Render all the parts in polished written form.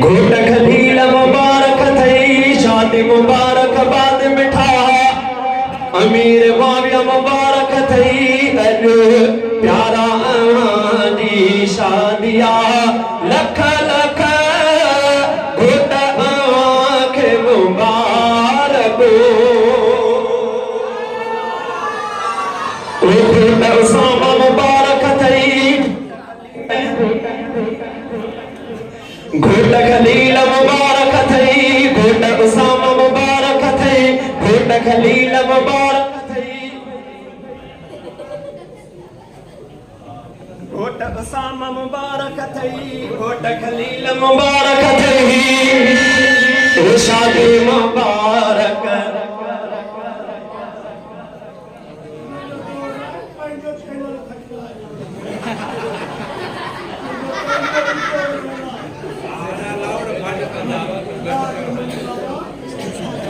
घोट खलील मुबारक थई शादी मुबारक बाद मिठा अमीर माविया मुबारक थई अज प्यारा दी शादिया लख लख घोट आंखे मुबारक घोट उसामा मुबारक थई घोट खलील मुबारक थई घोट उसामा मुबारक थई घोट खलील मुबारक थई घोट उसामा मुबारक थई घोट खलील मुबारक थई शादी मुबारक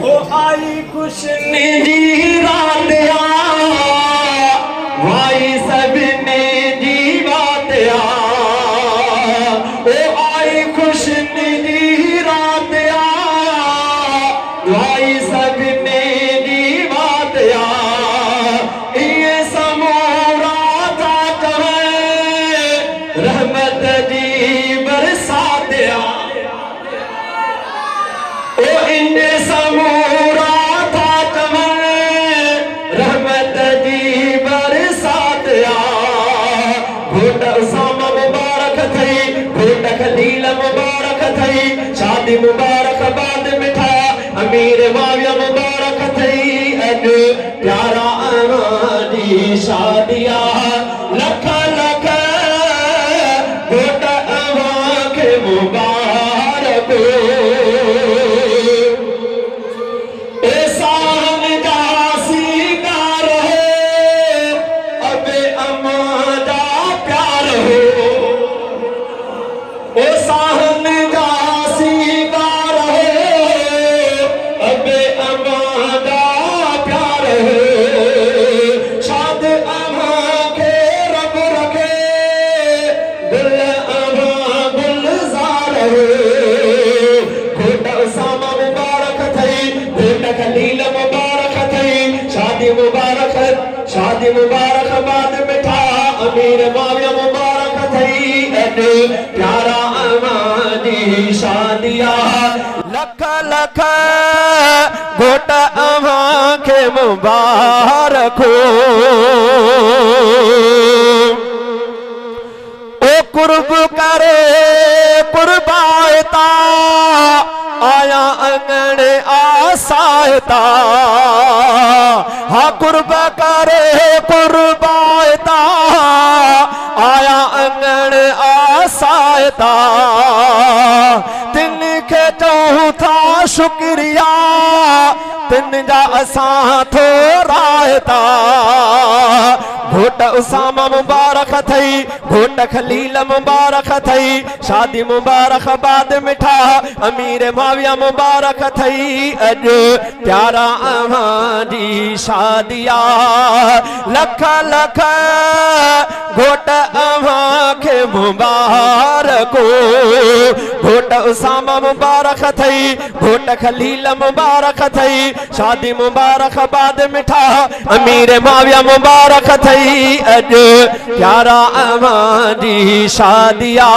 ओ आई खुशनी दी रात भाई सबने जी बात ओ आई खुशनी दी रात भाई सबने जी बात ये समूरा था कहे रहमत जी बरसात ओ इन समूरा था कमल रहमत जी बरसात घोट उसामा मुबारक थई घोट खलील मुबारक थई शादी मुबारक बाद मिठा अमीर माविया मुबारक थई अज प्यारा दी शादिया लख लख घोट आंखे मुबारक खलील मुबारक थई शादी मुबारक बाद मिठा अमीर माविया मुबारक थई अज प्यारा दी शादिया लख लख घोट आंखे मुबारक ओ कुर्ब करे कुर्बायता आया अंगण आसायता हा कुर्ब करे कुर्बायता आया अंगण आसायता तिन खे चऊं था शुक्रिया तिन जा असां थोरायता घोट उसामा मुबारक थई घोट खलील मुबारक थई शादी मुबारक बाद मिठा अमीर माविया मुबारक थई अज प्यारा दी शादिया लख लख घोट आंखे मुबारक घोट उसामा मुबारक थई घोट खलील मुबारक थई शादी मुबारक बाद मिठा अमीर माविया मुबारक थई अज प्यारा दी शादिया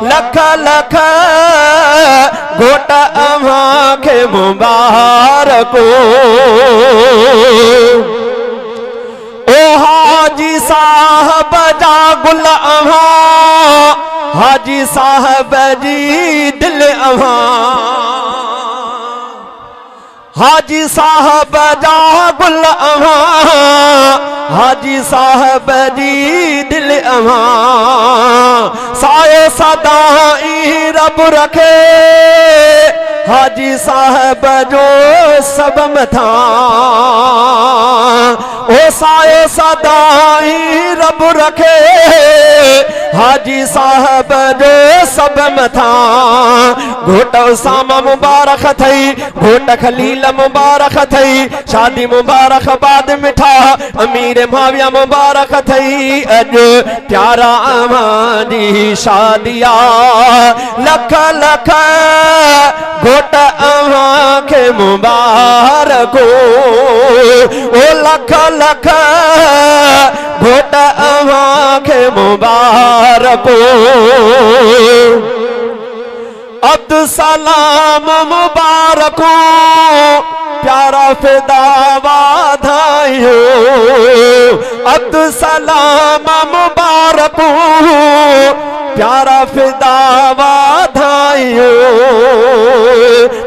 लख लख घोट आंखे मुबारक ओ हाजी साहब जा गुल हाजी साहब जी दिल हाजी साहब जा गुल हाजी साहब जी दिल साए सदाई रब रखे हाजी साहब जो सब मथा ओ साए सदाई रब रखे हाजी साहब जो सब मथा घोट उसामा मुबारक थई, घोट खलील मुबारक थई, शादी मुबारक बाद मिठा अमीर माविया मुबारक थई। अज प्यारा अमानी शादिया लख लख घोट अमां के मुबारक ओ लख लख घोट अमां के मुबारक। अब्दुल सलाम मुबारक प्यारा फिदावा धायो, अब्दुल सलाम मुबारक प्यारा फिदावा धायो।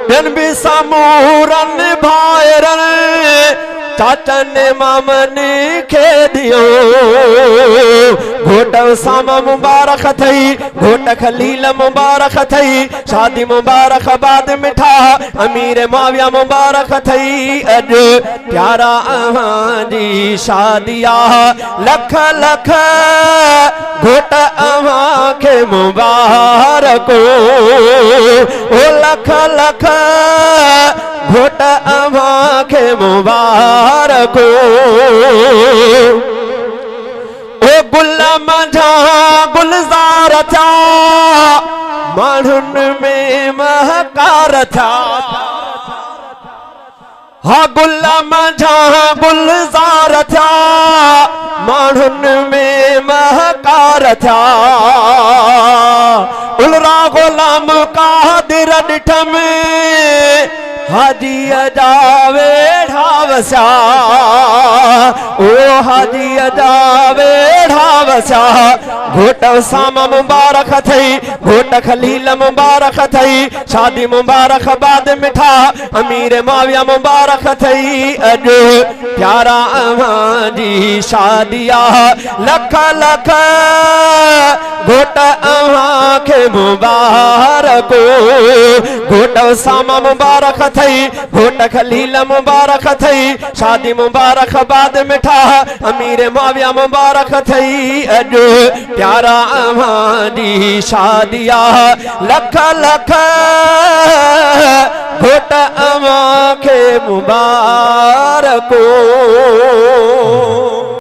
बिन भी समूरन भाईरन चाचन मामन खे दियो, घोट उसामा मुबारक थई, घोट खलील मुबारक थई, शादी मुबारक बाद मिठा अमीर माविया मुबारक थई। अज प्यारा अमां शादिया लख लख घोट अमां के मुबारक ओ लख लख घोट अमां के मुबारक। ओ गुलाम जहां गुलजार था माण्हुन में महकार था, हा गुलाम जहां गुलजार था माण्हुन में महकार था। उलरा गुलाम कादिर ॾिठ में हाजी अजा वेठा वसा, ओ हाजी अजा वेठा वसा। घोट उसामा मुबारक थई, घोट खलील मुबारक थई, शादी मुबारक बाद मिठा अमीर माविया मुबारक थई। अज प्यारा अमां जी शादिया लख लख घोट अमां के मुबारक। घोट उसामा मुबारक थई, घोट खलील मुबारक थई, शादी मुबारक बाद मिठा अमीर माविया मुबारक थई। अज प्यारा अमां जी शादिया लख लख घोट अमां के मुबारक।